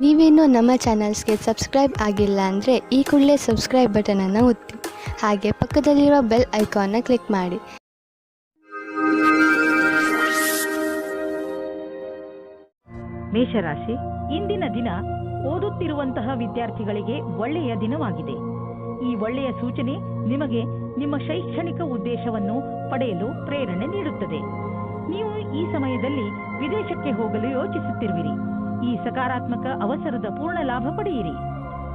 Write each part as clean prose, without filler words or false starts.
ನೀವೇನೂ ನಮ್ಮ ಚಾನಲ್ಸ್ಗೆ ಸಬ್ಸ್ಕ್ರೈಬ್ ಆಗಿಲ್ಲ ಅಂದರೆ ಈ ಕೂಡಲೇ ಸಬ್ಸ್ಕ್ರೈಬ್ ಬಟನನ್ನು ಒತ್ತಿ ಹಾಗೆ ಪಕ್ಕದಲ್ಲಿರುವ ಬೆಲ್ ಐಕಾನ್ನ ಕ್ಲಿಕ್ ಮಾಡಿ. ಮೇಷರಾಶಿ, ಇಂದಿನ ದಿನ ಓದುತ್ತಿರುವಂತಹ ವಿದ್ಯಾರ್ಥಿಗಳಿಗೆ ಒಳ್ಳೆಯ ದಿನವಾಗಿದೆ. ಈ ಒಳ್ಳೆಯ ಸೂಚನೆ ನಿಮಗೆ ನಿಮ್ಮ ಶೈಕ್ಷಣಿಕ ಉದ್ದೇಶವನ್ನು ಪಡೆಯಲು ಪ್ರೇರಣೆ ನೀಡುತ್ತದೆ. ನೀವು ಈ ಸಮಯದಲ್ಲಿ ವಿದೇಶಕ್ಕೆ ಹೋಗಲು ಯೋಚಿಸುತ್ತಿರುವಿರಿ. ಈ ಸಕಾರಾತ್ಮಕ ಅವಸರದ ಪೂರ್ಣ ಲಾಭ ಪಡೆಯಿರಿ.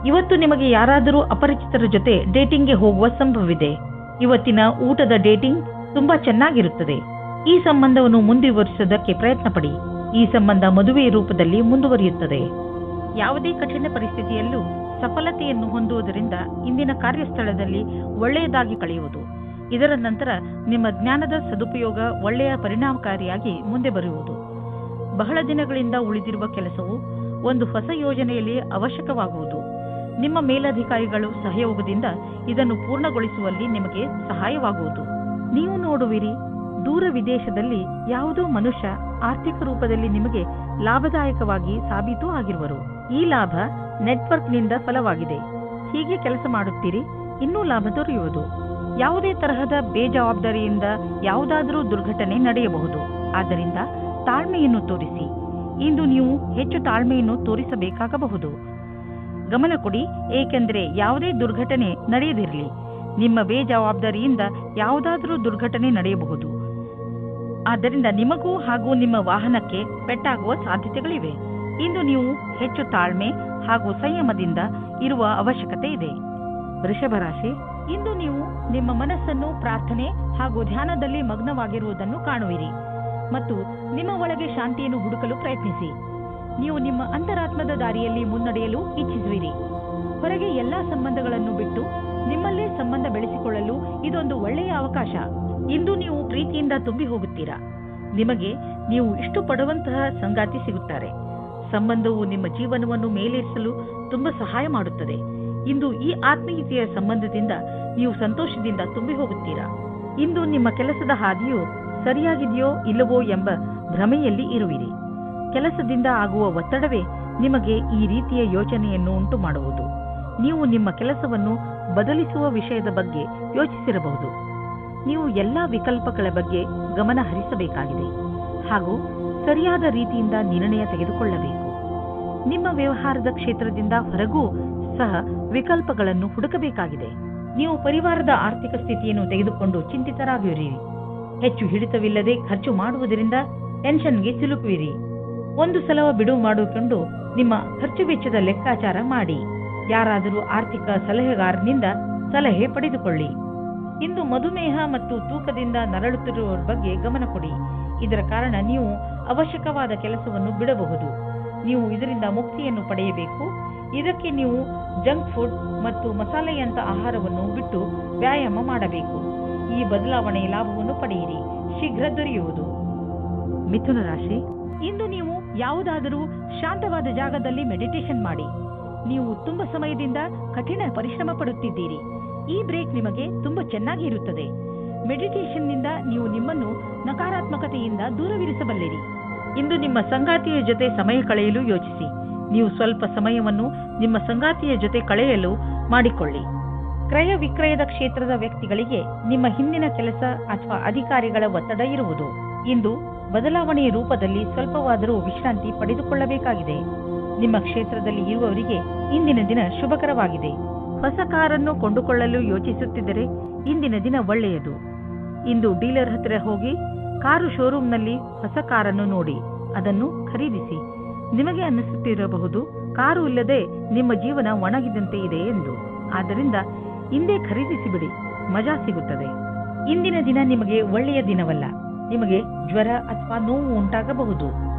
ಇವತ್ತು ನಿಮಗೆ ಯಾರಾದರೂ ಅಪರಿಚಿತರ ಜೊತೆ ಡೇಟಿಂಗ್ಗೆ ಹೋಗುವ ಸಂಭವವಿದೆ. ಇವತ್ತಿನ ಊಟದ ಡೇಟಿಂಗ್ ತುಂಬಾ ಚೆನ್ನಾಗಿರುತ್ತದೆ. ಈ ಸಂಬಂಧವನ್ನು ಮುಂದುವರಿಸುವುದಕ್ಕೆ ಪ್ರಯತ್ನ ಪಡಿ. ಈ ಸಂಬಂಧ ಮದುವೆ ರೂಪದಲ್ಲಿ ಮುಂದುವರಿಯುತ್ತದೆ. ಯಾವುದೇ ಕಠಿಣ ಪರಿಸ್ಥಿತಿಯಲ್ಲೂ ಸಫಲತೆಯನ್ನು ಹೊಂದುವುದರಿಂದ ಇಂದಿನ ಕಾರ್ಯಸ್ಥಳದಲ್ಲಿ ಒಳ್ಳೆಯದಾಗಿ ಕಳೆಯುವುದು. ಇದರ ನಂತರ ನಿಮ್ಮ ಜ್ಞಾನದ ಸದುಪಯೋಗ ಒಳ್ಳೆಯ ಪರಿಣಾಮಕಾರಿಯಾಗಿ ಮುಂದೆ ಬರುವುದು. ಬಹಳ ದಿನಗಳಿಂದ ಉಳಿದಿರುವ ಕೆಲಸವು ಒಂದು ಹೊಸ ಯೋಜನೆಯಲ್ಲಿ ಅವಶ್ಯಕವಾಗುವುದು. ನಿಮ್ಮ ಮೇಲಧಿಕಾರಿಗಳು ಸಹಯೋಗದಿಂದ ಇದನ್ನು ಪೂರ್ಣಗೊಳಿಸುವಲ್ಲಿ ನಿಮಗೆ ಸಹಾಯವಾಗುವುದು. ನೀವು ನೋಡುವಿರಿ, ದೂರ ವಿದೇಶದಲ್ಲಿ ಯಾವುದೋ ಮನುಷ್ಯ ಆರ್ಥಿಕ ರೂಪದಲ್ಲಿ ನಿಮಗೆ ಲಾಭದಾಯಕವಾಗಿ ಸಾಬೀತು ಆಗಿರುವರು. ಈ ಲಾಭ ನೆಟ್ವರ್ಕ್ನಿಂದ ಫಲವಾಗಿದೆ. ಹೀಗೆ ಕೆಲಸ ಮಾಡುತ್ತೀರಿ, ಇನ್ನೂ ಲಾಭ ದೊರೆಯುವುದು. ಯಾವುದೇ ತರಹದ ಬೇಜವಾಬ್ದಾರಿಯಿಂದ ಯಾವುದಾದರೂ ದುರ್ಘಟನೆ ನಡೆಯಬಹುದು. ಆದ್ದರಿಂದ ತಾಳ್ಮೆಯನ್ನು ತೋರಿಸಿ. ಇಂದು ನೀವು ಹೆಚ್ಚು ತಾಳ್ಮೆಯನ್ನು ತೋರಿಸಬೇಕಾಗಬಹುದು. ಗಮನ ಕೊಡಿ, ಏಕೆಂದರೆ ಯಾವುದೇ ದುರ್ಘಟನೆ ನಡೆಯದಿರಲಿ. ನಿಮ್ಮ ಬೇಜವಾಬ್ದಾರಿಯಿಂದ ಯಾವುದಾದರೂ ದುರ್ಘಟನೆ ನಡೆಯಬಹುದು. ಆದ್ದರಿಂದ ನಿಮಗೂ ಹಾಗೂ ನಿಮ್ಮ ವಾಹನಕ್ಕೆ ಪೆಟ್ಟಾಗುವ ಸಾಧ್ಯತೆಗಳಿವೆ. ಇಂದು ನೀವು ಹೆಚ್ಚು ತಾಳ್ಮೆ ಹಾಗೂ ಸಂಯಮದಿಂದ ಇರುವ ಅವಶ್ಯಕತೆ ಇದೆ. ವೃಷಭ ರಾಶಿ, ಇಂದು ನೀವು ನಿಮ್ಮ ಮನಸ್ಸನ್ನು ಪ್ರಾರ್ಥನೆ ಹಾಗೂ ಧ್ಯಾನದಲ್ಲಿ ಮಗ್ನವಾಗಿರುವುದನ್ನು ಕಾಣುವಿರಿ ಮತ್ತು ನಿಮ್ಮ ಒಳಗೆ ಶಾಂತಿಯನ್ನು ಹುಡುಕಲು ಪ್ರಯತ್ನಿಸಿ. ನೀವು ನಿಮ್ಮ ಅಂತರಾತ್ಮದ ದಾರಿಯಲ್ಲಿ ಮುನ್ನಡೆಯಲು ಇಚ್ಛಿಸುವಿರಿ. ಹೊರಗೆ ಎಲ್ಲಾ ಸಂಬಂಧಗಳನ್ನು ಬಿಟ್ಟು ನಿಮ್ಮಲ್ಲೇ ಸಂಬಂಧ ಬೆಳೆಸಿಕೊಳ್ಳಲು ಇದೊಂದು ಒಳ್ಳೆಯ ಅವಕಾಶ. ಇಂದು ನೀವು ಪ್ರೀತಿಯಿಂದ ತುಂಬಿ ಹೋಗುತ್ತೀರಾ. ನಿಮಗೆ ನೀವು ಇಷ್ಟಪಡುವಂತಹ ಸಂಗಾತಿ ಸಿಗುತ್ತಾರೆ. ಸಂಬಂಧವು ನಿಮ್ಮ ಜೀವನವನ್ನು ಮೇಲೇರಿಸಲು ತುಂಬಾ ಸಹಾಯ ಮಾಡುತ್ತದೆ. ಇಂದು ಈ ಆತ್ಮೀಯತೆಯ ಸಂಬಂಧದಿಂದ ನೀವು ಸಂತೋಷದಿಂದ ತುಂಬಿ ಹೋಗುತ್ತೀರಾ. ಇಂದು ನಿಮ್ಮ ಕೆಲಸದ ಹಾದಿಯು ಸರಿಯಾಗಿದೆಯೋ ಇಲ್ಲವೋ ಎಂಬ ಭ್ರಮೆಯಲ್ಲಿ ಇರುವಿರಿ. ಕೆಲಸದಿಂದ ಆಗುವ ಒತ್ತಡವೇ ನಿಮಗೆ ಈ ರೀತಿಯ ಯೋಚನೆಯನ್ನು ಉಂಟು ಮಾಡುವುದು. ನೀವು ನಿಮ್ಮ ಕೆಲಸವನ್ನು ಬದಲಿಸುವ ವಿಷಯದ ಬಗ್ಗೆ ಯೋಚಿಸಿರಬಹುದು. ನೀವು ಎಲ್ಲಾ ವಿಕಲ್ಪಗಳ ಬಗ್ಗೆ ಗಮನ ಹರಿಸಬೇಕಾಗಿದೆ ಹಾಗೂ ಸರಿಯಾದ ರೀತಿಯಿಂದ ನಿರ್ಣಯ ತೆಗೆದುಕೊಳ್ಳಬೇಕು. ನಿಮ್ಮ ವ್ಯವಹಾರದ ಕ್ಷೇತ್ರದಿಂದ ಹೊರಗೂ ಸಹ ವಿಕಲ್ಪಗಳನ್ನು ಹುಡುಕಬೇಕಾಗಿದೆ. ನೀವು ಪರಿವಾರದ ಆರ್ಥಿಕ ಸ್ಥಿತಿಯನ್ನು ತೆಗೆದುಕೊಂಡು ಚಿಂತಿತರಾಗಿರಿ. ಹೆಚ್ಚು ಹಿಡಿತವಿಲ್ಲದೆ ಖರ್ಚು ಮಾಡುವುದರಿಂದ ಟೆನ್ಷನ್ಗೆ ಸಿಲುಕುವಿರಿ. ಒಂದು ಸಲ ಬಿಡುವು ಮಾಡಿಕೊಂಡು ನಿಮ್ಮ ಖರ್ಚು ವೆಚ್ಚದ ಲೆಕ್ಕಾಚಾರ ಮಾಡಿ. ಯಾರಾದರೂ ಆರ್ಥಿಕ ಸಲಹೆಗಾರನಿಂದ ಸಲಹೆ ಪಡೆದುಕೊಳ್ಳಿ. ಇಂದು ಮಧುಮೇಹ ಮತ್ತು ತೂಕದಿಂದ ನರಳುತ್ತಿರುವವರ ಬಗ್ಗೆ ಗಮನ ಕೊಡಿ. ಇದರ ಕಾರಣ ನೀವು ಅವಶ್ಯಕವಾದ ಕೆಲಸವನ್ನು ಬಿಡಬಹುದು. ನೀವು ಇದರಿಂದ ಮುಕ್ತಿಯನ್ನು ಪಡೆಯಬೇಕು. ಇದಕ್ಕೆ ನೀವು ಜಂಕ್ ಫುಡ್ ಮತ್ತು ಮಸಾಲೆಯಂತ ಆಹಾರವನ್ನು ಬಿಟ್ಟು ವ್ಯಾಯಾಮ ಮಾಡಬೇಕು. ಈ ಬದಲಾವಣೆಯ ಲಾಭವನ್ನು ಪಡೆಯಿರಿ, ಶೀಘ್ರ ದೊರೆಯುವುದು. ಮಿಥುನ ರಾಶಿ, ಇಂದು ನೀವು ಯಾವುದಾದರೂ ಶಾಂತವಾದ ಜಾಗದಲ್ಲಿ ಮೆಡಿಟೇಷನ್ ಮಾಡಿ. ನೀವು ತುಂಬಾ ಸಮಯದಿಂದ ಕಠಿಣ ಪರಿಶ್ರಮ ಪಡುತ್ತಿದ್ದೀರಿ. ಈ ಬ್ರೇಕ್ ನಿಮಗೆ ತುಂಬಾ ಚೆನ್ನಾಗಿ ಇರುತ್ತದೆ. ಮೆಡಿಟೇಷನ್ನಿಂದ ನೀವು ನಿಮ್ಮನ್ನು ನಕಾರಾತ್ಮಕತೆಯಿಂದ ದೂರವಿರಿಸಬಲ್ಲಿರಿ. ಇಂದು ನಿಮ್ಮ ಸಂಗಾತಿಯ ಜೊತೆ ಸಮಯ ಕಳೆಯಲು ಯೋಚಿಸಿ. ನೀವು ಸ್ವಲ್ಪ ಸಮಯವನ್ನು ನಿಮ್ಮ ಸಂಗಾತಿಯ ಜೊತೆ ಕಳೆಯಲು ಮಾಡಿಕೊಳ್ಳಿ. ಕ್ರಯ ವಿಕ್ರಯದ ಕ್ಷೇತ್ರದ ವ್ಯಕ್ತಿಗಳಿಗೆ ನಿಮ್ಮ ಹಿಂದಿನ ಕೆಲಸ ಅಥವಾ ಅಧಿಕಾರಿಗಳ ಒತ್ತಡ ಇರುವುದು. ಇಂದು ಬದಲಾವಣೆಯ ರೂಪದಲ್ಲಿ ಸ್ವಲ್ಪವಾದರೂ ವಿಶ್ರಾಂತಿ ಪಡೆದುಕೊಳ್ಳಬೇಕಾಗಿದೆ. ನಿಮ್ಮ ಕ್ಷೇತ್ರದಲ್ಲಿ ಇರುವವರಿಗೆ ಇಂದಿನ ದಿನ ಶುಭಕರವಾಗಿದೆ. ಹೊಸ ಕಾರನ್ನು ಕೊಂಡುಕೊಳ್ಳಲು ಯೋಚಿಸುತ್ತಿದ್ದರೆ ಇಂದಿನ ದಿನ ಒಳ್ಳೆಯದು. ಇಂದು ಡೀಲರ್ ಹತ್ತಿರ ಹೋಗಿ ಕಾರು ಶೋರೂಮ್ನಲ್ಲಿ ಹೊಸ ಕಾರನ್ನು ನೋಡಿ ಅದನ್ನು ಖರೀದಿಸಿ. ನಿಮಗೆ ಅನ್ನಿಸುತ್ತಿರಬಹುದು, ಕಾರು ಇಲ್ಲದೆ ನಿಮ್ಮ ಜೀವನ ಒಣಗಿದಂತೆ ಇದೆ ಎಂದು. ಆದ್ದರಿಂದ ಇಂದೇ ಖರೀದಿಸಿಬಿಡಿ, ಮಜಾ ಸಿಗುತ್ತದೆ. ಇಂದಿನ ದಿನ ನಿಮಗೆ ಒಳ್ಳೆಯ ದಿನವಲ್ಲ. ನಿಮಗೆ ಜ್ವರ ಅಥವಾ ನೋವು ಉಂಟಾಗಬಹುದು.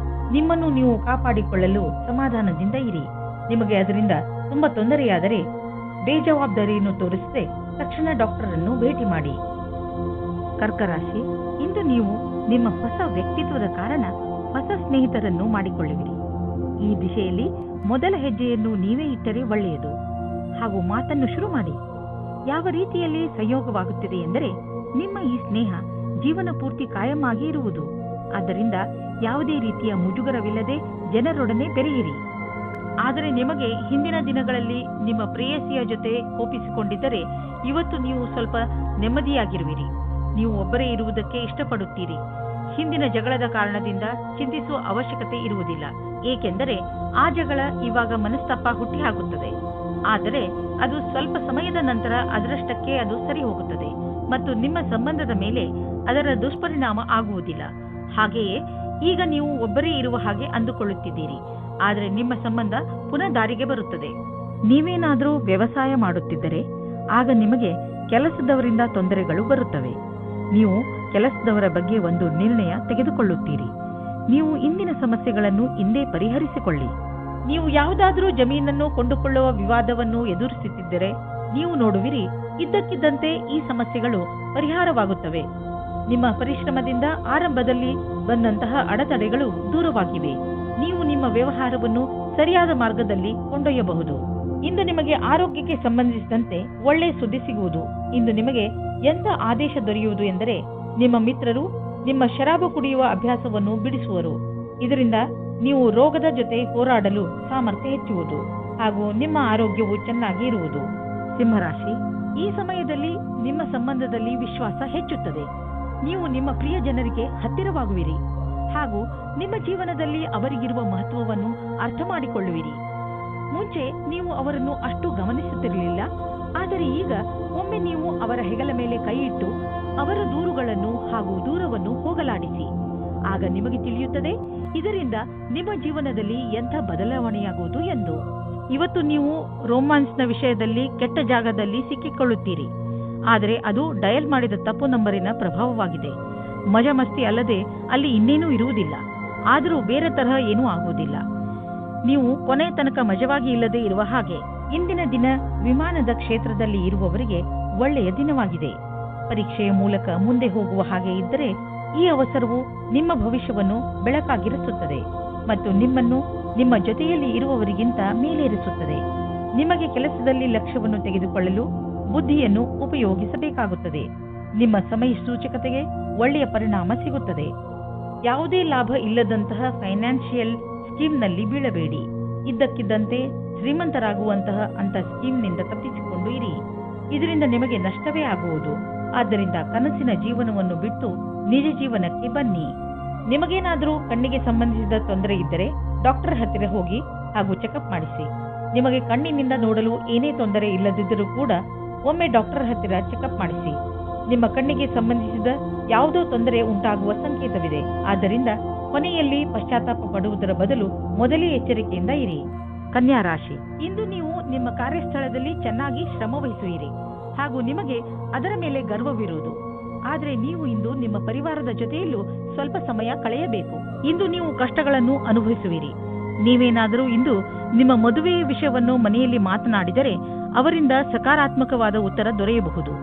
ನಿಮ್ಮನ್ನು ನೀವು ಕಾಪಾಡಿಕೊಳ್ಳಲು ಸಮಾಧಾನದಿಂದ ಇರಿ. ನಿಮಗೆ ಅದರಿಂದ ತುಂಬಾ ತೊಂದರೆಯಾದರೆ ಬೇಜವಾಬ್ದಾರಿಯನ್ನು ತೋರಿಸದೆ ತಕ್ಷಣ ಡಾಕ್ಟರ್ ಅನ್ನು ಭೇಟಿ ಮಾಡಿ. ಕರ್ಕರಾಶಿ, ಇಂದು ನೀವು ನಿಮ್ಮ ಹೊಸ ವ್ಯಕ್ತಿತ್ವದ ಕಾರಣ ಹೊಸ ಸ್ನೇಹಿತರನ್ನು ಮಾಡಿಕೊಳ್ಳುವಿರಿ. ಈ ದಿಶೆಯಲ್ಲಿ ಮೊದಲ ಹೆಜ್ಜೆಯನ್ನು ನೀವೇ ಇಟ್ಟರೆ ಒಳ್ಳೆಯದು. ಹಾಗೂ ಮಾತನ್ನು ಶುರು ಮಾಡಿ. ಯಾವ ರೀತಿಯಲ್ಲಿ ಸಂಯೋಗವಾಗುತ್ತಿದೆ ಎಂದರೆ ನಿಮ್ಮ ಈ ಸ್ನೇಹ ಜೀವನ ಪೂರ್ತಿ ಕಾಯಂ ಆಗಿ ಇರುವುದು. ಆದ್ದರಿಂದ ಯಾವುದೇ ರೀತಿಯ ಮುಜುಗರವಿಲ್ಲದೆ ಜನರೊಡನೆ ಬೆರೆಯಿರಿ. ಆದರೆ ನಿಮಗೆ ಹಿಂದಿನ ದಿನಗಳಲ್ಲಿ ನಿಮ್ಮ ಪ್ರೇಯಸಿಯ ಜೊತೆ ಕೋಪಿಸಿಕೊಂಡಿದ್ದರೆ ಇವತ್ತು ನೀವು ಸ್ವಲ್ಪ ನೆಮ್ಮದಿಯಾಗಿರುವಿರಿ. ನೀವು ಒಬ್ಬರೇ ಇರುವುದಕ್ಕೆ ಇಷ್ಟಪಡುತ್ತೀರಿ. ಹಿಂದಿನ ಜಗಳದ ಕಾರಣದಿಂದ ಚಿಂತಿಸುವ ಅವಶ್ಯಕತೆ ಇರುವುದಿಲ್ಲ, ಏಕೆಂದರೆ ಆ ಜಗಳ ಇವಾಗ ಮನಸ್ತಾಪ ಹುಟ್ಟಿ ಹಾಕುತ್ತದೆ. ಆದರೆ ಅದು ಸ್ವಲ್ಪ ಸಮಯದ ನಂತರ ಅದರಷ್ಟಕ್ಕೆ ಅದು ಸರಿ ಹೋಗುತ್ತದೆ ಮತ್ತು ನಿಮ್ಮ ಸಂಬಂಧದ ಮೇಲೆ ಅದರ ದುಷ್ಪರಿಣಾಮ ಆಗುವುದಿಲ್ಲ. ಹಾಗೆಯೇ ಈಗ ನೀವು ಒಬ್ಬರೇ ಇರುವ ಹಾಗೆ ಅಂದುಕೊಳ್ಳುತ್ತಿದ್ದೀರಿ, ಆದರೆ ನಿಮ್ಮ ಸಂಬಂಧ ಪುನಃ ದಾರಿಗೆ ಬರುತ್ತದೆ. ನೀವೇನಾದರೂ ವ್ಯವಸಾಯ ಮಾಡುತ್ತಿದ್ದರೆ ಆಗ ನಿಮಗೆ ಕೆಲಸದವರಿಂದ ತೊಂದರೆಗಳು ಬರುತ್ತವೆ. ನೀವು ಕೆಲಸದವರ ಬಗ್ಗೆ ಒಂದು ನಿರ್ಣಯ ತೆಗೆದುಕೊಳ್ಳುತ್ತೀರಿ. ನೀವು ಇಂದಿನ ಸಮಸ್ಯೆಗಳನ್ನು ಇಂದೇ ಪರಿಹರಿಸಿಕೊಳ್ಳಿ. ನೀವು ಯಾವುದಾದರೂ ಜಮೀನನ್ನು ಕೊಂಡುಕೊಳ್ಳುವ ವಿವಾದವನ್ನು ಎದುರಿಸುತ್ತಿದ್ದರೆ ನೀವು ನೋಡುವಿರಿ, ಇದ್ದಕ್ಕಿದ್ದಂತೆ ಈ ಸಮಸ್ಯೆಗಳು ಪರಿಹಾರವಾಗುತ್ತವೆ. ನಿಮ್ಮ ಪರಿಶ್ರಮದಿಂದ ಆರಂಭದಲ್ಲಿ ಬಂದಂತಹ ಅಡೆತಡೆಗಳು ದೂರವಾಗಿವೆ. ನೀವು ನಿಮ್ಮ ವ್ಯವಹಾರವನ್ನು ಸರಿಯಾದ ಮಾರ್ಗದಲ್ಲಿ ಕೊಂಡೊಯ್ಯಬಹುದು. ಇಂದು ನಿಮಗೆ ಆರೋಗ್ಯಕ್ಕೆ ಸಂಬಂಧಿಸಿದಂತೆ ಒಳ್ಳೆಯ ಸುದ್ದಿ ಸಿಗುವುದು. ಇಂದು ನಿಮಗೆ ಎಂಥ ಆದೇಶ ದೊರೆಯುವುದು ಎಂದರೆ ನಿಮ್ಮ ಮಿತ್ರರು ನಿಮ್ಮ ಶರಾಬು ಕುಡಿಯುವ ಅಭ್ಯಾಸವನ್ನು ಬಿಡಿಸುವರು. ಇದರಿಂದ ನೀವು ರೋಗದ ಜೊತೆ ಹೋರಾಡಲು ಸಾಮರ್ಥ್ಯ ಹೆಚ್ಚುವುದು ಹಾಗೂ ನಿಮ್ಮ ಆರೋಗ್ಯವು ಚೆನ್ನಾಗಿ ಇರುವುದು. ಸಿಂಹರಾಶಿ, ಈ ಸಮಯದಲ್ಲಿ ನಿಮ್ಮ ಸಂಬಂಧದಲ್ಲಿ ವಿಶ್ವಾಸ ಹೆಚ್ಚುತ್ತದೆ. ನೀವು ನಿಮ್ಮ ಪ್ರಿಯ ಜನರಿಗೆ ಹತ್ತಿರವಾಗುವಿರಿ ಹಾಗೂ ನಿಮ್ಮ ಜೀವನದಲ್ಲಿ ಅವರಿಗಿರುವ ಮಹತ್ವವನ್ನು ಅರ್ಥ ಮಾಡಿಕೊಳ್ಳುವಿರಿ. ಮುಂಚೆ ನೀವು ಅವರನ್ನು ಅಷ್ಟು ಗಮನಿಸುತ್ತಿರಲಿಲ್ಲ, ಆದರೆ ಈಗ ಒಮ್ಮೆ ನೀವು ಅವರ ಹೆಗಲ ಮೇಲೆ ಕೈ ಇಟ್ಟು ಅವರ ದೂರುಗಳನ್ನು ಹಾಗೂ ದೂರವನ್ನು ಹೋಗಲಾಡಿಸಿ. ಆಗ ನಿಮಗೆ ತಿಳಿಯುತ್ತದೆ ಇದರಿಂದ ನಿಮ್ಮ ಜೀವನದಲ್ಲಿ ಎಂಥ ಬದಲಾವಣೆಯಾಗುವುದು ಎಂದು. ಇವತ್ತು ನೀವು ರೋಮಾನ್ಸ್ನ ವಿಷಯದಲ್ಲಿ ಕೆಟ್ಟ ಜಾಗದಲ್ಲಿ ಸಿಕ್ಕಿಕೊಳ್ಳುತ್ತೀರಿ, ಆದರೆ ಅದು ಡಯಲ್ ಮಾಡಿದ ತಪ್ಪು ನಂಬರಿನ ಪ್ರಭಾವವಾಗಿದೆ. ಮಜಾ ಮಸ್ತಿ ಅಲ್ಲದೆ ಅಲ್ಲಿ ಇನ್ನೇನೂ ಇರುವುದಿಲ್ಲ. ಆದರೂ ಬೇರೆ ತರಹ ಏನೂ ಆಗುವುದಿಲ್ಲ. ನೀವು ಕೊನೆ ತನಕ ಮಜವಾಗಿ ಇಲ್ಲದೆ ಇರುವ ಹಾಗೆ. ಇಂದಿನ ದಿನ ವಿಮಾನದ ಕ್ಷೇತ್ರದಲ್ಲಿ ಇರುವವರಿಗೆ ಒಳ್ಳೆಯ ದಿನವಾಗಿದೆ. ಪರೀಕ್ಷೆಯ ಮೂಲಕ ಮುಂದೆ ಹೋಗುವ ಹಾಗೆ ಇದ್ದರೆ ಈ ಅವಸರವು ನಿಮ್ಮ ಭವಿಷ್ಯವನ್ನು ಬೆಳಕಾಗಿರಿಸುತ್ತದೆ ಮತ್ತು ನಿಮ್ಮನ್ನು ನಿಮ್ಮ ಜೊತೆಯಲ್ಲಿ ಇರುವವರಿಗಿಂತ ಮೇಲೇರಿಸುತ್ತದೆ. ನಿಮಗೆ ಕೆಲಸದಲ್ಲಿ ಲಕ್ಷ್ಯವನ್ನು ತೆಗೆದುಕೊಳ್ಳಲು ಬುದ್ಧಿಯನ್ನು ಉಪಯೋಗಿಸಬೇಕಾಗುತ್ತದೆ. ನಿಮ್ಮ ಸಮಯ ಸೂಚಕತೆಗೆ ಒಳ್ಳೆಯ ಪರಿಣಾಮ ಸಿಗುತ್ತದೆ. ಯಾವುದೇ ಲಾಭ ಇಲ್ಲದಂತಹ ಫೈನಾನ್ಷಿಯಲ್ ಸ್ಕೀಮ್ನಲ್ಲಿ ಬೀಳಬೇಡಿ. ಇದ್ದಕ್ಕಿದ್ದಂತೆ ಶ್ರೀಮಂತರಾಗುವಂತಹ ಅಂತ ಸ್ಕೀಮ್ನಿಂದ ತಪ್ಪಿಸಿಕೊಂಡು ಇರಿ. ಇದರಿಂದ ನಿಮಗೆ ನಷ್ಟವೇ ಆಗುವುದು. ಆದ್ದರಿಂದ ಕನಸಿನ ಜೀವನವನ್ನು ಬಿಟ್ಟು ನಿಜ ಜೀವನಕ್ಕೆ ಬನ್ನಿ. ನಿಮಗೇನಾದರೂ ಕಣ್ಣಿಗೆ ಸಂಬಂಧಿಸಿದ ತೊಂದರೆ ಇದ್ದರೆ ಡಾಕ್ಟರ್ ಹತ್ತಿರ ಹೋಗಿ ಹಾಗೂ ಚೆಕಪ್ ಮಾಡಿಸಿ. ನಿಮಗೆ ಕಣ್ಣಿನಿಂದ ನೋಡಲು ಏನೇ ತೊಂದರೆ ಇಲ್ಲದಿದ್ದರೂ ಕೂಡ ಒಮ್ಮೆ ಡಾಕ್ಟರ್ ಹತ್ತಿರ ಚೆಕಪ್ ಮಾಡಿಸಿ. ನಿಮ್ಮ ಕಣ್ಣಿಗೆ ಸಂಬಂಧಿಸಿದ ಯಾವುದೋ ತೊಂದರೆ ಉಂಟಾಗುವ ಸಂಕೇತವಿದೆ. ಆದ್ದರಿಂದ ಕೊನೆಯಲ್ಲಿ ಪಶ್ಚಾತ್ತಾಪ ಪಡುವುದರ ಬದಲು ಮೊದಲೇ ಎಚ್ಚರಿಕೆಯಿಂದ ಇರಿ. ಕನ್ಯಾ ರಾಶಿ, ಇಂದು ನೀವು ನಿಮ್ಮ ಕಾರ್ಯಸ್ಥಳದಲ್ಲಿ ಚೆನ್ನಾಗಿ ಶ್ರಮ ವಹಿಸುವಿರಿ ಹಾಗೂ ನಿಮಗೆ ಅದರ ಮೇಲೆ ಗರ್ವವಿರುವುದು. ಆದರೆ ನೀವು ಇಂದು ನಿಮ್ಮ ಪರಿವಾರದ ಜೊತೆಯಲ್ಲೂ ಸ್ವಲ್ಪ ಸಮಯ ಕಳೆಯಬೇಕು. ಇಂದು ನೀವು ಕಷ್ಟಗಳನ್ನು ಅನುಭವಿಸುವಿರಿ. ನೀವೇನಾದರೂ ಇಂದು ನಿಮ್ಮ ಮದುವೆಯ ವಿಷಯವನ್ನು ಮನೆಯಲ್ಲಿ ಮಾತನಾಡಿದರೆ ಅವರಿಂದ ಸಕಾರಾತ್ಮಕವಾದ ಉತ್ತರ ದೊರೆಯಬಹುದು.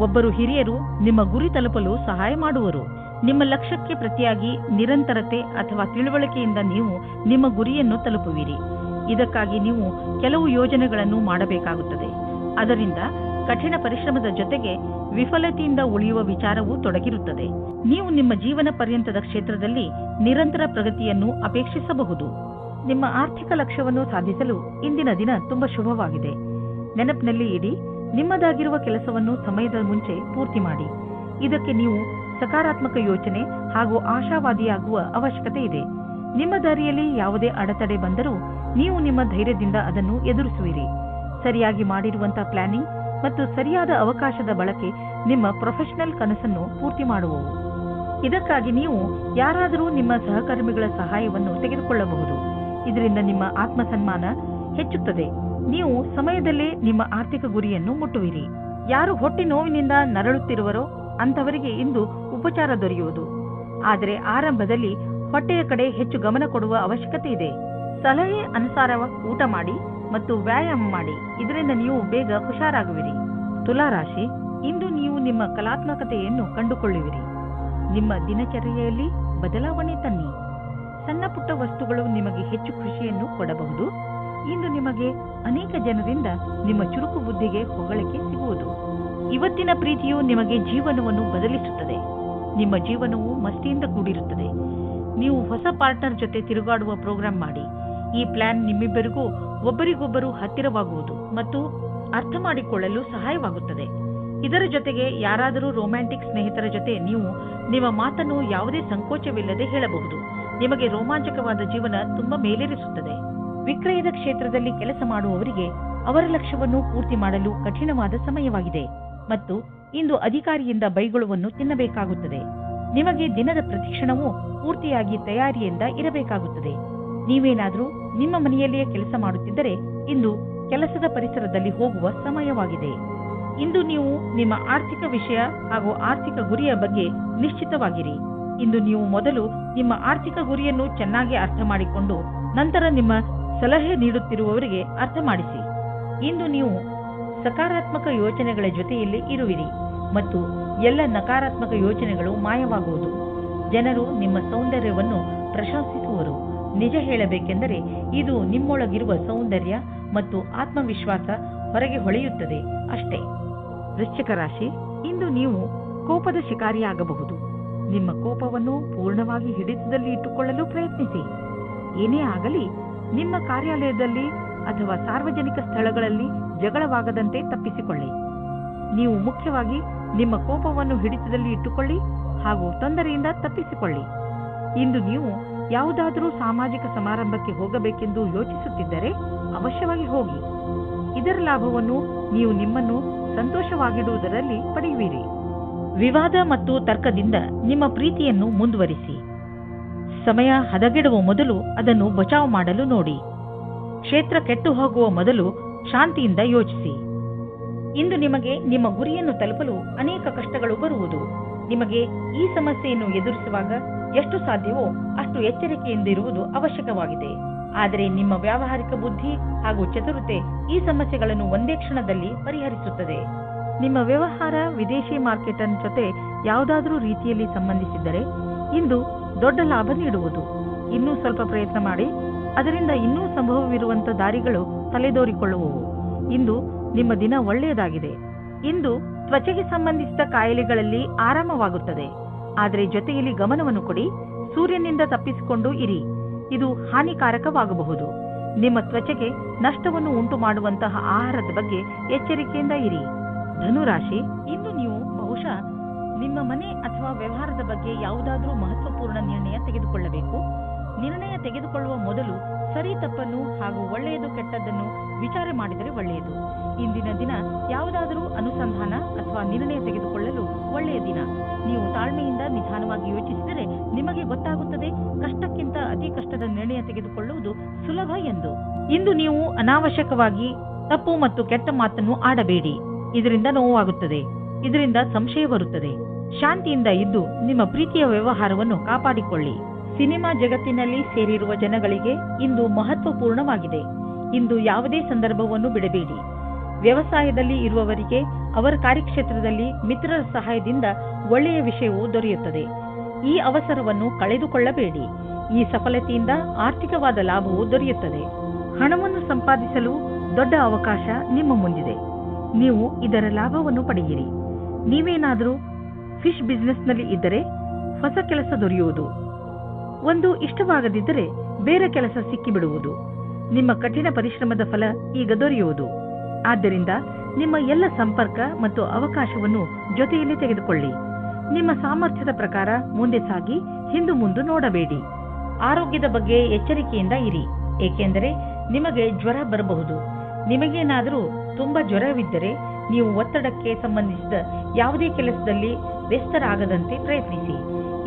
ಒಬ್ಬರು ಹಿರಿಯರು ನಿಮ್ಮ ಗುರಿ ತಲುಪಲು ಸಹಾಯ ಮಾಡುವರು. ನಿಮ್ಮ ಲಕ್ಷ್ಯಕ್ಕೆ ಪ್ರತಿಯಾಗಿ ನಿರಂತರತೆ ಅಥವಾ ತಿಳುವಳಿಕೆಯಿಂದ ನೀವು ನಿಮ್ಮ ಗುರಿಯನ್ನು ತಲುಪುವಿರಿ. ಇದಕ್ಕಾಗಿ ನೀವು ಕೆಲವು ಯೋಜನೆಗಳನ್ನು ಮಾಡಬೇಕಾಗುತ್ತದೆ. ಅದರಿಂದ ಕಠಿಣ ಪರಿಶ್ರಮದ ಜೊತೆಗೆ ವಿಫಲತೆಯಿಂದ ಉಳಿಯುವ ವಿಚಾರವೂ ತೊಡಗಿರುತ್ತದೆ. ನೀವು ನಿಮ್ಮ ಜೀವನ ಪರ್ಯಂತದ ಕ್ಷೇತ್ರದಲ್ಲಿ ನಿರಂತರ ಪ್ರಗತಿಯನ್ನು ಅಪೇಕ್ಷಿಸಬಹುದು. ನಿಮ್ಮ ಆರ್ಥಿಕ ಲಕ್ಷ್ಯವನ್ನು ಸಾಧಿಸಲು ಇಂದಿನ ದಿನ ತುಂಬಾ ಶುಭವಾಗಿದೆ. ನೆನಪಿನಲ್ಲಿ ಇಡಿ, ನಿಮ್ಮದಾಗಿರುವ ಕೆಲಸವನ್ನು ಸಮಯದ ಮುಂಚೆ ಪೂರ್ತಿ ಮಾಡಿ. ಇದಕ್ಕೆ ನೀವು ಸಕಾರಾತ್ಮಕ ಯೋಚನೆ ಹಾಗೂ ಆಶಾವಾದಿಯಾಗುವ ಅವಶ್ಯಕತೆ ಇದೆ. ನಿಮ್ಮ ದಾರಿಯಲ್ಲಿ ಯಾವುದೇ ಅಡೆತಡೆ ಬಂದರೂ ನೀವು ನಿಮ್ಮ ಧೈರ್ಯದಿಂದ ಅದನ್ನು ಎದುರಿಸುವಿರಿ. ಸರಿಯಾಗಿ ಮಾಡಿರುವಂತಹ ಪ್ಲಾನಿಂಗ್ ಮತ್ತು ಸರಿಯಾದ ಅವಕಾಶದ ಬಳಕೆ ನಿಮ್ಮ ಪ್ರೊಫೆಷನಲ್ ಕನಸನ್ನು ಪೂರ್ತಿ ಮಾಡುವವು. ಇದಕ್ಕಾಗಿ ನೀವು ಯಾರಾದರೂ ನಿಮ್ಮ ಸಹಕರ್ಮಿಗಳ ಸಹಾಯವನ್ನು ತೆಗೆದುಕೊಳ್ಳಬಹುದು. ಇದರಿಂದ ನಿಮ್ಮ ಆತ್ಮಸನ್ಮಾನ ಹೆಚ್ಚುತ್ತದೆ. ನೀವು ಸಮಯದಲ್ಲೇ ನಿಮ್ಮ ಆರ್ಥಿಕ ಗುರಿಯನ್ನು ಮುಟ್ಟುವಿರಿ. ಯಾರು ಹೊಟ್ಟೆ ನೋವಿನಿಂದ ನರಳುತ್ತಿರುವರೋ ಅಂತವರಿಗೆ ಇಂದು ಉಪಚಾರ ದೊರೆಯುವುದು. ಆದರೆ ಆರಂಭದಲ್ಲಿ ಹೊಟ್ಟೆಯ ಕಡೆ ಹೆಚ್ಚು ಗಮನ ಕೊಡುವ ಅವಶ್ಯಕತೆ ಇದೆ. ಸಲಹೆ ಅನುಸಾರ ಊಟ ಮಾಡಿ ಮತ್ತು ವ್ಯಾಯಾಮ ಮಾಡಿ. ಇದರಿಂದ ನೀವು ಬೇಗ ಹುಷಾರಾಗುವಿರಿ. ತುಲಾರಾಶಿ, ಇಂದು ನೀವು ನಿಮ್ಮ ಕಲಾತ್ಮಕತೆಯನ್ನು ಕಂಡುಕೊಳ್ಳುವಿರಿ. ನಿಮ್ಮ ದಿನಚರ್ಯೆಯಲ್ಲಿ ಬದಲಾವಣೆ ತನ್ನಿ. ಸಣ್ಣ ಪುಟ್ಟ ವಸ್ತುಗಳು ನಿಮಗೆ ಹೆಚ್ಚು ಖುಷಿಯನ್ನು ಕೊಡಬಹುದು. ಇಂದು ನಿಮಗೆ ಅನೇಕ ಜನರಿಂದ ನಿಮ್ಮ ಚುರುಕು ಬುದ್ಧಿಗೆ ಹೊಗಳಿಕೆ ಸಿಗುವುದು. ಇವತ್ತಿನ ಪ್ರೀತಿಯು ನಿಮಗೆ ಜೀವನವನ್ನು ಬದಲಿಸುತ್ತದೆ. ನಿಮ್ಮ ಜೀವನವು ಮಸ್ತಿಯಿಂದ ಕೂಡಿರುತ್ತದೆ. ನೀವು ಹೊಸ ಪಾರ್ಟ್ನರ್ ಜೊತೆ ತಿರುಗಾಡುವ ಪ್ರೋಗ್ರಾಂ ಮಾಡಿ. ಈ ಪ್ಲಾನ್ ನಿಮ್ಮಿಬ್ಬರಿಗೂ ಒಬ್ಬರಿಗೊಬ್ಬರು ಹತ್ತಿರವಾಗುವುದು ಮತ್ತು ಅರ್ಥ ಮಾಡಿಕೊಳ್ಳಲು ಸಹಾಯವಾಗುತ್ತದೆ. ಇದರ ಜೊತೆಗೆ ಯಾರಾದರೂ ರೊಮ್ಯಾಂಟಿಕ್ ಸ್ನೇಹಿತರ ಜೊತೆ ನೀವು ನಿಮ್ಮ ಮಾತನ್ನು ಯಾವುದೇ ಸಂಕೋಚವಿಲ್ಲದೆ ಹೇಳಬಹುದು. ನಿಮಗೆ ರೋಮಾಂಚಕವಾದ ಜೀವನ ತುಂಬಾ ಮೇಲೇರಿಸುತ್ತದೆ. ವಿಕ್ರಯದ ಕ್ಷೇತ್ರದಲ್ಲಿ ಕೆಲಸ ಮಾಡುವವರಿಗೆ ಅವರ ಲಕ್ಷ್ಯವನ್ನು ಪೂರ್ತಿ ಮಾಡಲು ಕಠಿಣವಾದ ಸಮಯವಾಗಿದೆ ಮತ್ತು ಇಂದು ಅಧಿಕಾರಿಯಿಂದ ಬೈಗುಳವನ್ನು ತಿನ್ನಬೇಕಾಗುತ್ತದೆ. ನಿಮಗೆ ದಿನದ ಪ್ರತಿಕ್ಷಣವೂ ಪೂರ್ತಿಯಾಗಿ ತಯಾರಿಯಿಂದ ಇರಬೇಕಾಗುತ್ತದೆ. ನೀವೇನಾದರೂ ನಿಮ್ಮ ಮನೆಯಲ್ಲಿಯೇ ಕೆಲಸ ಮಾಡುತ್ತಿದ್ದರೆ ಇಂದು ಕೆಲಸದ ಪರಿಸರದಲ್ಲಿ ಹೋಗುವ ಸಮಯವಾಗಿದೆ. ಇಂದು ನೀವು ನಿಮ್ಮ ಆರ್ಥಿಕ ವಿಷಯ ಹಾಗೂ ಆರ್ಥಿಕ ಗುರಿಯ ಬಗ್ಗೆ ನಿಶ್ಚಿತವಾಗಿರಿ. ಇಂದು ನೀವು ಮೊದಲು ನಿಮ್ಮ ಆರ್ಥಿಕ ಗುರಿಯನ್ನು ಚೆನ್ನಾಗಿ ಅರ್ಥ ಮಾಡಿಕೊಂಡು ನಂತರ ನಿಮ್ಮ ಸಲಹೆ ನೀಡುತ್ತಿರುವವರಿಗೆ ಅರ್ಥ ಮಾಡಿಸಿ. ಇಂದು ನೀವು ಸಕಾರಾತ್ಮಕ ಯೋಚನೆಗಳ ಜೊತೆಯಲ್ಲಿ ಇರುವಿರಿ ಮತ್ತು ಎಲ್ಲ ನಕಾರಾತ್ಮಕ ಯೋಚನೆಗಳು ಮಾಯವಾಗುವುದು. ಜನರು ನಿಮ್ಮ ಸೌಂದರ್ಯವನ್ನು ಪ್ರಶಂಸಿಸುವರು. ನಿಜ ಹೇಳಬೇಕೆಂದರೆ ಇದು ನಿಮ್ಮೊಳಗಿರುವ ಸೌಂದರ್ಯ ಮತ್ತು ಆತ್ಮವಿಶ್ವಾಸ ಹೊರಗೆ ಹೊಳೆಯುತ್ತದೆ ಅಷ್ಟೇ. ವೃಶ್ಚಿಕ ರಾಶಿ, ಇಂದು ನೀವು ಕೋಪದ ಶಿಕಾರಿಯಾಗಬಹುದು. ನಿಮ್ಮ ಕೋಪವನ್ನು ಪೂರ್ಣವಾಗಿ ಹಿಡಿತದಲ್ಲಿ ಇಟ್ಟುಕೊಳ್ಳಲು ಪ್ರಯತ್ನಿಸಿ. ಏನೇ ಆಗಲಿ ನಿಮ್ಮ ಕಾರ್ಯಾಲಯದಲ್ಲಿ ಅಥವಾ ಸಾರ್ವಜನಿಕ ಸ್ಥಳಗಳಲ್ಲಿ ಜಗಳವಾಗದಂತೆ ತಪ್ಪಿಸಿಕೊಳ್ಳಿ. ನೀವು ಮುಖ್ಯವಾಗಿ ನಿಮ್ಮ ಕೋಪವನ್ನು ಹಿಡಿತದಲ್ಲಿ ಇಟ್ಟುಕೊಳ್ಳಿ ಹಾಗೂ ತೊಂದರೆಯಿಂದ ತಪ್ಪಿಸಿಕೊಳ್ಳಿ. ಇಂದು ನೀವು ಯಾವುದಾದರೂ ಸಾಮಾಜಿಕ ಸಮಾರಂಭಕ್ಕೆ ಹೋಗಬೇಕೆಂದು ಯೋಚಿಸುತ್ತಿದ್ದರೆ ಅವಶ್ಯವಾಗಿ ಹೋಗಿ. ಇದರ ಲಾಭವನ್ನು ನೀವು ನಿಮ್ಮನ್ನು ಸಂತೋಷವಾಗಿಡುವುದರಲ್ಲಿ ಪಡೆಯುವಿರಿ. ವಿವಾದ ಮತ್ತು ತರ್ಕದಿಂದ ನಿಮ್ಮ ಪ್ರೀತಿಯನ್ನು ಮುಂದುವರಿಸಿ. ಸಮಯ ಹದಗೆಡುವ ಮೊದಲು ಅದನ್ನು ಬಚಾವ್ ಮಾಡಲು ನೋಡಿ. ಕ್ಷೇತ್ರ ಕೆಟ್ಟು ಹೋಗುವ ಮೊದಲು ಶಾಂತಿಯಿಂದ ಯೋಚಿಸಿ. ಇಂದು ನಿಮಗೆ ನಿಮ್ಮ ಗುರಿಯನ್ನು ತಲುಪಲು ಅನೇಕ ಕಷ್ಟಗಳು ಬರುವುದು. ನಿಮಗೆ ಈ ಸಮಸ್ಯೆಯನ್ನು ಎದುರಿಸುವಾಗ ಎಷ್ಟು ಸಾಧ್ಯವೋ ಅಷ್ಟು ಎಚ್ಚರಿಕೆಯಿಂದಿರುವುದು ಅವಶ್ಯಕವಾಗಿದೆ. ಆದರೆ ನಿಮ್ಮ ವ್ಯಾವಹಾರಿಕ ಬುದ್ಧಿ ಹಾಗೂ ಚತುರತೆ ಈ ಸಮಸ್ಯೆಗಳನ್ನು ಒಂದೇ ಕ್ಷಣದಲ್ಲಿ ಪರಿಹರಿಸುತ್ತದೆ. ನಿಮ್ಮ ವ್ಯವಹಾರ ವಿದೇಶಿ ಮಾರ್ಕೆಟ್ ಜೊತೆ ಯಾವುದಾದರೂ ರೀತಿಯಲ್ಲಿ ಸಂಬಂಧಿಸಿದ್ದರೆ ಇಂದು ದೊಡ್ಡ ಲಾಭ ನೀಡುವುದು. ಇನ್ನೂ ಸ್ವಲ್ಪ ಪ್ರಯತ್ನ ಮಾಡಿ, ಅದರಿಂದ ಇನ್ನೂ ಸಂಭವವಿರುವಂತ ದಾರಿಗಳು ತಲೆದೋರಿಕೊಳ್ಳುವವು. ಇಂದು ನಿಮ್ಮ ದಿನ ಒಳ್ಳೆಯದಾಗಿದೆ. ಇಂದು ತ್ವಚೆಗೆ ಸಂಬಂಧಿಸಿದ ಕಾಯಿಲೆಗಳಲ್ಲಿ ಆರಾಮವಾಗುತ್ತದೆ. ಆದರೆ ಜೊತೆಯಲ್ಲಿ ಗಮನವನ್ನು ಕೊಡಿ. ಸೂರ್ಯನಿಂದ ತಪ್ಪಿಸಿಕೊಂಡು ಇರಿ. ಇದು ಹಾನಿಕಾರಕವಾಗಬಹುದು. ನಿಮ್ಮ ತ್ವಚೆಗೆ ನಷ್ಟವನ್ನು ಉಂಟು ಮಾಡುವಂತಹ ಆಹಾರದ ಬಗ್ಗೆ ಎಚ್ಚರಿಕೆಯಿಂದ ಇರಿ. ಧನುರಾಶಿ, ಇಂದು ನೀವು ಬಹುಶಃ ನಿಮ್ಮ ಮನೆ ಅಥವಾ ವ್ಯವಹಾರದ ಬಗ್ಗೆ ಯಾವುದಾದರೂ ಮಹತ್ವಪೂರ್ಣ ನಿರ್ಣಯ ತೆಗೆದುಕೊಳ್ಳಬೇಕು. ನಿರ್ಣಯ ತೆಗೆದುಕೊಳ್ಳುವ ಮೊದಲು ಸರಿ ತಪ್ಪನ್ನು ಹಾಗೂ ಒಳ್ಳೆಯದು ಕೆಟ್ಟದ್ದನ್ನು ವಿಚಾರ ಮಾಡಿದರೆ ಒಳ್ಳೆಯದು. ಇಂದಿನ ದಿನ ಯಾವುದಾದರೂ ಅನುಸಂಧಾನ ಅಥವಾ ನಿರ್ಣಯ ತೆಗೆದುಕೊಳ್ಳಲು ಒಳ್ಳೆಯ ದಿನ. ನೀವು ತಾಳ್ಮೆಯಿಂದ ನಿಧಾನವಾಗಿ ಯೋಚಿಸಿದರೆ ನಿಮಗೆ ಗೊತ್ತಾಗುತ್ತದೆ ಕಷ್ಟಕ್ಕಿಂತ ಅತಿ ಕಷ್ಟದ ನಿರ್ಣಯ ತೆಗೆದುಕೊಳ್ಳುವುದು ಸುಲಭ ಎಂದು. ಇಂದು ನೀವು ಅನಾವಶ್ಯಕವಾಗಿ ತಪ್ಪು ಮತ್ತು ಕೆಟ್ಟ ಮಾತನ್ನು ಆಡಬೇಡಿ. ಇದರಿಂದ ನೋವಾಗುತ್ತದೆ. ಇದರಿಂದ ಸಂಶಯ ಬರುತ್ತದೆ. ಶಾಂತಿಯಿಂದ ಇದ್ದು ನಿಮ್ಮ ಪ್ರೀತಿಯ ವ್ಯವಹಾರವನ್ನು ಕಾಪಾಡಿಕೊಳ್ಳಿ. ಸಿನಿಮಾ ಜಗತ್ತಿನಲ್ಲಿ ಸೇರಿರುವ ಜನಗಳಿಗೆ ಇಂದು ಮಹತ್ವಪೂರ್ಣವಾಗಿದೆ. ಇಂದು ಯಾವುದೇ ಸಂದರ್ಭವನ್ನು ಬಿಡಬೇಡಿ. ವ್ಯವಸಾಯದಲ್ಲಿ ಇರುವವರಿಗೆ ಅವರ ಕಾರ್ಯಕ್ಷೇತ್ರದಲ್ಲಿ ಮಿತ್ರರ ಸಹಾಯದಿಂದ ಒಳ್ಳೆಯ ವಿಷಯವು ದೊರೆಯುತ್ತದೆ. ಈ ಅವಸರವನ್ನು ಕಳೆದುಕೊಳ್ಳಬೇಡಿ. ಈ ಸಫಲತೆಯಿಂದ ಆರ್ಥಿಕವಾದ ಲಾಭವು ದೊರೆಯುತ್ತದೆ. ಹಣವನ್ನು ಸಂಪಾದಿಸಲು ದೊಡ್ಡ ಅವಕಾಶ ನಿಮ್ಮ ಮುಂದಿದೆ. ನೀವು ಇದರ ಲಾಭವನ್ನು ಪಡೆಯಿರಿ. ನೀವೇನಾದರೂ ಫಿಶ್ ಬಿಸಿನೆಸ್ನಲ್ಲಿ ಇದ್ದರೆ ಹೊಸ ಕೆಲಸ ದೊರೆಯುವುದು. ಒಂದು ಇಷ್ಟವಾಗದಿದ್ದರೆ ಬೇರೆ ಕೆಲಸ ಸಿಕ್ಕಿಬಿಡುವುದು. ನಿಮ್ಮ ಕಠಿಣ ಪರಿಶ್ರಮದ ಫಲ ಈಗ ದೊರೆಯುವುದು. ಆದ್ದರಿಂದ ನಿಮ್ಮ ಎಲ್ಲ ಸಂಪರ್ಕ ಮತ್ತು ಅವಕಾಶವನ್ನು ಜೊತೆಯಲ್ಲಿ ತೆಗೆದುಕೊಳ್ಳಿ. ನಿಮ್ಮ ಸಾಮರ್ಥ್ಯದ ಪ್ರಕಾರ ಮುಂದೆ ಸಾಗಿ ಹಿಂದು ಮುಂದೆ ನೋಡಬೇಡಿ. ಆರೋಗ್ಯದ ಬಗ್ಗೆ ಎಚ್ಚರಿಕೆಯಿಂದ ಇರಿ, ಏಕೆಂದರೆ ನಿಮಗೆ ಜ್ವರ ಬರಬಹುದು. ನಿಮಗೇನಾದರೂ ತುಂಬಾ ಜ್ವರವಿದ್ದರೆ ನೀವು ಒತ್ತಡಕ್ಕೆ ಸಂಬಂಧಿಸಿದ ಯಾವುದೇ ಕೆಲಸದಲ್ಲಿ ವ್ಯಸ್ತರಾಗದಂತೆ ಪ್ರಯತ್ನಿಸಿ.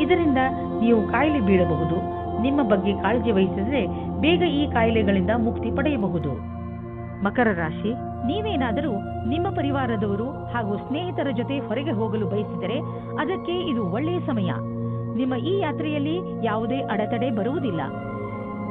ಇದರಿಂದ ನೀವು ಕಾಯಿಲೆ ಬೀಳಬಹುದು. ನಿಮ್ಮ ಬಗ್ಗೆ ಕಾಳಜಿ ವಹಿಸಿದರೆ ಬೇಗ ಈ ಕಾಯಿಲೆಗಳಿಂದ ಮುಕ್ತಿ ಪಡೆಯಬಹುದು. ಮಕರ ರಾಶಿ, ನೀವೇನಾದರೂ ನಿಮ್ಮ ಪರಿವಾರದವರು ಹಾಗೂ ಸ್ನೇಹಿತರ ಜೊತೆ ಹೊರಗೆ ಹೋಗಲು ಬಯಸಿದರೆ ಅದಕ್ಕೆ ಇದು ಒಳ್ಳೆಯ ಸಮಯ. ನಿಮ್ಮ ಈ ಯಾತ್ರೆಯಲ್ಲಿ ಯಾವುದೇ ಅಡೆತಡೆ ಬರುವುದಿಲ್ಲ.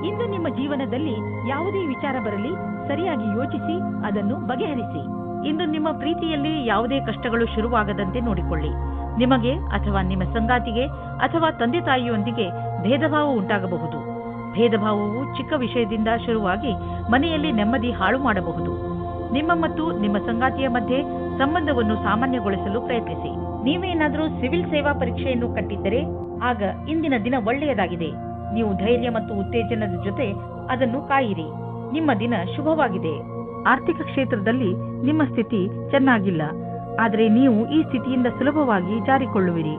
ಇಂದು ನಿಮ್ಮ ಜೀವನದಲ್ಲಿ ಯಾವುದೇ ವಿಚಾರ ಬರಲಿ ಸರಿಯಾಗಿ ಯೋಚಿಸಿ ಅದನ್ನು ಬಗೆಹರಿಸಿ. ಇಂದು ನಿಮ್ಮ ಪ್ರೀತಿಯಲ್ಲಿ ಯಾವುದೇ ಕಷ್ಟಗಳು ಶುರುವಾಗದಂತೆ ನೋಡಿಕೊಳ್ಳಿ. ನಿಮಗೆ ಅಥವಾ ನಿಮ್ಮ ಸಂಗಾತಿಗೆ ಅಥವಾ ತಂದೆ ತಾಯಿಯೊಂದಿಗೆ ಭೇದಭಾವ ಉಂಟಾಗಬಹುದು. ಭೇದಭಾವವು ಚಿಕ್ಕ ವಿಷಯದಿಂದ ಶುರುವಾಗಿ ಮನೆಯಲ್ಲಿ ನೆಮ್ಮದಿ ಹಾಳು ಮಾಡಬಹುದು. ನಿಮ್ಮ ಮತ್ತು ನಿಮ್ಮ ಸಂಗಾತಿಯ ಮಧ್ಯೆ ಸಂಬಂಧವನ್ನು ಸಾಮಾನ್ಯಗೊಳಿಸಲು ಪ್ರಯತ್ನಿಸಿ. ನೀವೇನಾದರೂ ಸಿವಿಲ್ ಸೇವಾ ಪರೀಕ್ಷೆಯನ್ನು ಕಟ್ಟಿದ್ದರೆ ಆಗ ಇಂದಿನ ದಿನ ಒಳ್ಳೆಯದಾಗಿದೆ. ನೀವು ಧೈರ್ಯ ಮತ್ತು ಉತ್ತೇಜನದ ಜೊತೆ ಅದನ್ನು ಕಾಯಿರಿ. ನಿಮ್ಮ ದಿನ ಶುಭವಾಗಿದೆ. ಆರ್ಥಿಕ ಕ್ಷೇತ್ರದಲ್ಲಿ ನಿಮ್ಮ ಸ್ಥಿತಿ ಚೆನ್ನಾಗಿಲ್ಲ, ಆದರೆ ನೀವು ಈ ಸ್ಥಿತಿಯಿಂದ ಸುಲಭವಾಗಿ ಜಾರಿಕೊಳ್ಳುವಿರಿ.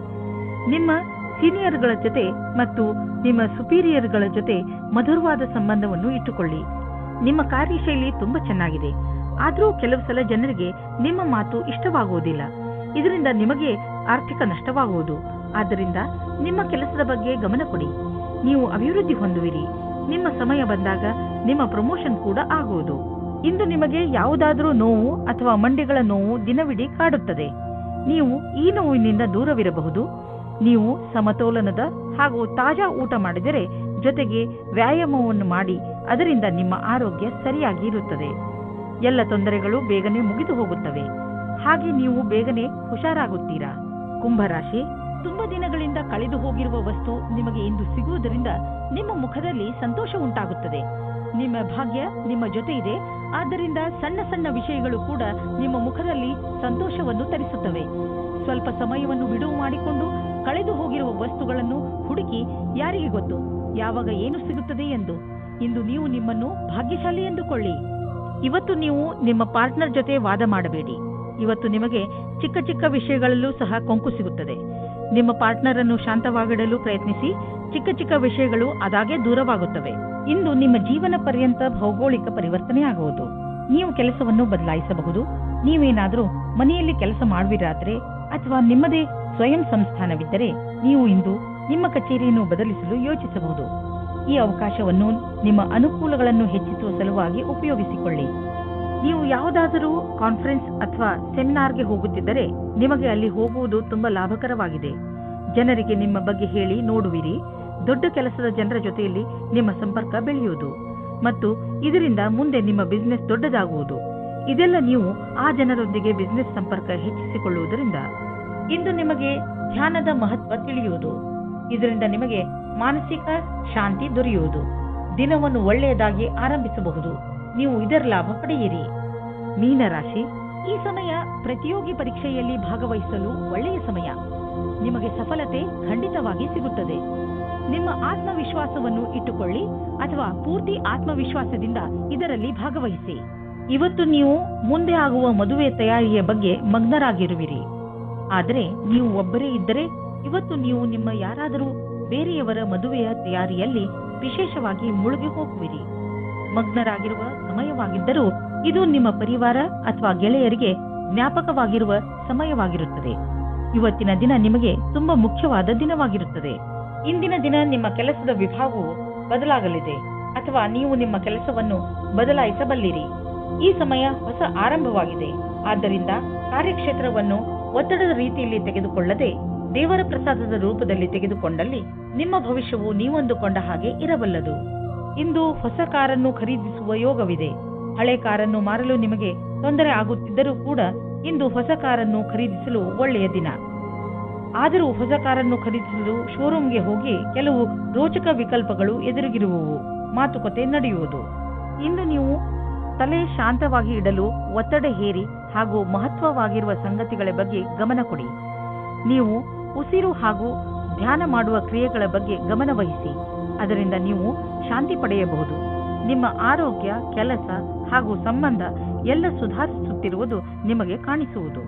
ನಿಮ್ಮ ಸೀನಿಯರ್ಗಳ ಜೊತೆ ಮತ್ತು ನಿಮ್ಮ ಸುಪೀರಿಯರ್ಗಳ ಜೊತೆ ಮಧುರವಾದ ಸಂಬಂಧವನ್ನು ಇಟ್ಟುಕೊಳ್ಳಿ. ನಿಮ್ಮ ಕಾರ್ಯಶೈಲಿ ತುಂಬಾ ಚೆನ್ನಾಗಿದೆ, ಆದರೂ ಕೆಲವು ಸಲ ಜನರಿಗೆ ನಿಮ್ಮ ಮಾತು ಇಷ್ಟವಾಗುವುದಿಲ್ಲ. ಇದರಿಂದ ನಿಮಗೆ ಆರ್ಥಿಕ ನಷ್ಟವಾಗುವುದು. ಆದ್ದರಿಂದ ನಿಮ್ಮ ಕೆಲಸದ ಬಗ್ಗೆ ಗಮನ ಕೊಡಿ. ನೀವು ಅಭಿವೃದ್ಧಿ ಹೊಂದುವಿರಿ. ನಿಮ್ಮ ಸಮಯ ಬಂದಾಗ ನಿಮ್ಮ ಪ್ರಮೋಷನ್ ಕೂಡ ಆಗುವುದು. ಇಂದು ನಿಮಗೆ ಯಾವುದಾದರೂ ನೋವು ಅಥವಾ ಮಂಡಿಗಳ ನೋವು ದಿನವಿಡೀ ಕಾಡುತ್ತದೆ. ನೀವು ಈ ನೋವಿನಿಂದ ದೂರವಿರಬಹುದು. ನೀವು ಸಮತೋಲನದ ಹಾಗೂ ತಾಜಾ ಊಟ ಮಾಡಿದರೆ, ಜೊತೆಗೆ ವ್ಯಾಯಾಮವನ್ನು ಮಾಡಿ, ಅದರಿಂದ ನಿಮ್ಮ ಆರೋಗ್ಯ ಸರಿಯಾಗಿ ಇರುತ್ತದೆ. ಎಲ್ಲ ತೊಂದರೆಗಳು ಬೇಗನೆ ಮುಗಿದು ಹೋಗುತ್ತವೆ. ಹಾಗೆ ನೀವು ಬೇಗನೆ ಹುಷಾರಾಗುತ್ತೀರಾ. ಕುಂಭರಾಶಿ, ತುಂಬಾ ದಿನಗಳಿಂದ ಕಳೆದು ಹೋಗಿರುವ ವಸ್ತು ನಿಮಗೆ ಇಂದು ಸಿಗುವುದರಿಂದ ನಿಮ್ಮ ಮುಖದಲ್ಲಿ ಸಂತೋಷ ಉಂಟಾಗುತ್ತದೆ. ನಿಮ್ಮ ಭಾಗ್ಯ ನಿಮ್ಮ ಜೊತೆ ಇದೆ. ಆದ್ದರಿಂದ ಸಣ್ಣ ಸಣ್ಣ ವಿಷಯಗಳು ಕೂಡ ನಿಮ್ಮ ಮುಖದಲ್ಲಿ ಸಂತೋಷವನ್ನು ತರಿಸುತ್ತವೆ. ಸ್ವಲ್ಪ ಸಮಯವನ್ನು ಬಿಡುವು ಮಾಡಿಕೊಂಡು ಕಳೆದು ಹೋಗಿರುವ ವಸ್ತುಗಳನ್ನು ಹುಡುಕಿ, ಯಾರಿಗೆ ಗೊತ್ತು ಯಾವಾಗ ಏನು ಸಿಗುತ್ತದೆ ಎಂದು. ಇಂದು ನೀವು ನಿಮ್ಮನ್ನು ಭಾಗ್ಯಶಾಲಿ ಎಂದುಕೊಳ್ಳಿ. ಇವತ್ತು ನೀವು ನಿಮ್ಮ ಪಾರ್ಟ್ನರ್ ಜೊತೆ ವಾದ ಮಾಡಬೇಡಿ. ಇವತ್ತು ನಿಮಗೆ ಚಿಕ್ಕ ಚಿಕ್ಕ ವಿಷಯಗಳಲ್ಲೂ ಸಹ ಕೊಂಕು ಸಿಗುತ್ತದೆ. ನಿಮ್ಮ ಪಾರ್ಟ್ನರ್ ಅನ್ನು ಶಾಂತವಾಗಿಡಲು ಪ್ರಯತ್ನಿಸಿ. ಚಿಕ್ಕ ಚಿಕ್ಕ ವಿಷಯಗಳು ಅದಾಗೆ ದೂರವಾಗುತ್ತವೆ. ಇಂದು ನಿಮ್ಮ ಜೀವನ ಪರ್ಯಂತ ಭೌಗೋಳಿಕ ಪರಿವರ್ತನೆಯಾಗುವುದು. ನೀವು ಕೆಲಸವನ್ನು ಬದಲಾಯಿಸಬಹುದು. ನೀವೇನಾದರೂ ಮನೆಯಲ್ಲಿ ಕೆಲಸ ಮಾಡುವಿರಾದರೆ ಅಥವಾ ನಿಮ್ಮದೇ ಸ್ವಯಂ ಸಂಸ್ಥಾನವಿದ್ದರೆ ನೀವು ಇಂದು ನಿಮ್ಮ ಕಚೇರಿಯನ್ನು ಬದಲಿಸಲು ಯೋಚಿಸಬಹುದು. ಈ ಅವಕಾಶವನ್ನು ನಿಮ್ಮ ಅನುಕೂಲಗಳನ್ನು ಹೆಚ್ಚಿಸುವ ಸಲುವಾಗಿ ಉಪಯೋಗಿಸಿಕೊಳ್ಳಿ. ನೀವು ಯಾವುದಾದರೂ ಕಾನ್ಫರೆನ್ಸ್ ಅಥವಾ ಸೆಮಿನಾರ್ಗೆ ಹೋಗುತ್ತಿದ್ದರೆ ನಿಮಗೆ ಅಲ್ಲಿ ಹೋಗುವುದು ತುಂಬಾ ಲಾಭಕರವಾಗಿದೆ. ಜನರಿಗೆ ನಿಮ್ಮ ಬಗ್ಗೆ ಹೇಳಿ ನೋಡುವಿರಿ. ದೊಡ್ಡ ಕೆಲಸದ ಜನರ ಜೊತೆಯಲ್ಲಿ ನಿಮ್ಮ ಸಂಪರ್ಕ ಬೆಳೆಯುವುದು ಮತ್ತು ಇದರಿಂದ ಮುಂದೆ ನಿಮ್ಮ ಬಿಸಿನೆಸ್ ದೊಡ್ಡದಾಗುವುದು. ಇದೆಲ್ಲ ನೀವು ಆ ಜನರೊಂದಿಗೆ ಬಿಸಿನೆಸ್ ಸಂಪರ್ಕ ಹೆಚ್ಚಿಸಿಕೊಳ್ಳುವುದರಿಂದ ಇಂದು ನಿಮಗೆ ಧ್ಯಾನದ ಮಹತ್ವ ತಿಳಿಯುವುದು. ಇದರಿಂದ ನಿಮಗೆ ಮಾನಸಿಕ ಶಾಂತಿ ದೊರೆಯುವುದು. ದಿನವನ್ನು ಒಳ್ಳೆಯದಾಗಿ ಆರಂಭಿಸಬಹುದು. ನೀವು ಇದರ ಲಾಭ ಪಡೆಯಿರಿ. ಮೀನರಾಶಿ, ಈ ಸಮಯ ಪ್ರತಿಯೋಗಿ ಪರೀಕ್ಷೆಯಲ್ಲಿ ಭಾಗವಹಿಸಲು ಒಳ್ಳೆಯ ಸಮಯ. ನಿಮಗೆ ಸಫಲತೆ ಖಂಡಿತವಾಗಿ ಸಿಗುತ್ತದೆ. ನಿಮ್ಮ ಆತ್ಮವಿಶ್ವಾಸವನ್ನು ಇಟ್ಟುಕೊಳ್ಳಿ ಅಥವಾ ಪೂರ್ತಿ ಆತ್ಮವಿಶ್ವಾಸದಿಂದ ಇದರಲ್ಲಿ ಭಾಗವಹಿಸಿ. ಇವತ್ತು ನೀವು ಮುಂದೆ ಆಗುವ ಮದುವೆ ತಯಾರಿಯ ಬಗ್ಗೆ ಮಗ್ನರಾಗಿರುವಿರಿ. ಆದರೆ ನೀವು ಒಬ್ಬರೇ ಇದ್ದರೆ ಇವತ್ತು ನೀವು ನಿಮ್ಮ ಯಾರಾದರೂ ಬೇರೆಯವರ ಮದುವೆಯ ತಯಾರಿಯಲ್ಲಿ ವಿಶೇಷವಾಗಿ ಮುಳುಗಿ ಹೋಗುವಿರಿ. ಮಗ್ನರಾಗಿರುವ ಸಮಯವಾಗಿದ್ದರೂ ಇದು ನಿಮ್ಮ ಪರಿವಾರ ಅಥವಾ ಗೆಳೆಯರಿಗೆ ಜ್ಞಾಪಕವಾಗಿರುವ ಸಮಯವಾಗಿರುತ್ತದೆ. ಇವತ್ತಿನ ದಿನ ನಿಮಗೆ ತುಂಬಾ ಮುಖ್ಯವಾದ ದಿನವಾಗಿರುತ್ತದೆ. ಇಂದಿನ ದಿನ ನಿಮ್ಮ ಕೆಲಸದ ವಿಭಾಗವು ಬದಲಾಗಲಿದೆ ಅಥವಾ ನೀವು ನಿಮ್ಮ ಕೆಲಸವನ್ನು ಬದಲಾಯಿಸಬಲ್ಲಿರಿ. ಈ ಸಮಯ ಹೊಸ ಆರಂಭವಾಗಿದೆ. ಆದ್ದರಿಂದ ಕಾರ್ಯಕ್ಷೇತ್ರವನ್ನು ಒತ್ತಡದ ರೀತಿಯಲ್ಲಿ ತೆಗೆದುಕೊಳ್ಳದೆ ದೇವರ ಪ್ರಸಾದದ ರೂಪದಲ್ಲಿ ತೆಗೆದುಕೊಂಡಲ್ಲಿ ನಿಮ್ಮ ಭವಿಷ್ಯವು ನೀವಂದುಕೊಂಡ ಹಾಗೆ ಇರಬಲ್ಲದು. ಇಂದು ಹೊಸ ಕಾರನ್ನು ಖರೀದಿಸುವ ಯೋಗವಿದೆ. ಹಳೆ ಕಾರನ್ನು ಮಾರಲು ನಿಮಗೆ ತೊಂದರೆ ಆಗುತ್ತಿದ್ದರೂ ಕೂಡ ಇಂದು ಹೊಸ ಕಾರನ್ನು ಖರೀದಿಸಲು ಒಳ್ಳೆಯ ದಿನ. ಆದರೂ ಹೊಸ ಕಾರನ್ನು ಖರೀದಿಸಲು ಶೋರೂಮ್ಗೆ ಹೋಗಿ ಕೆಲವು ರೋಚಕ ವಿಕಲ್ಪಗಳು ಎದುರಿಗಿರುವವು. ಮಾತುಕತೆ ನಡೆಯುವುದು. ಇಂದು ನೀವು ತಲೆ ಶಾಂತವಾಗಿ ಇಡಲು ಒತ್ತಡ ಹೇರಿ ಹಾಗೂ ಮಹತ್ವವಾಗಿರುವ ಸಂಗತಿಗಳ ಬಗ್ಗೆ ಗಮನ ಕೊಡಿ. ನೀವು ಉಸಿರು ಹಾಗೂ ಧ್ಯಾನ ಮಾಡುವ ಕ್ರಿಯೆಗಳ ಬಗ್ಗೆ ಗಮನ ವಹಿಸಿ. ಅದರಿಂದ ನೀವು ಶಾಂತಿ ಪಡೆಯಬಹುದು. ನಿಮ್ಮ ಆರೋಗ್ಯ, ಕೆಲಸ ಹಾಗೂ ಸಂಬಂಧ ಎಲ್ಲ ಸುಧಾರಿಸುತ್ತಿರುವುದು ನಿಮಗೆ ಕಾಣಿಸುವುದು.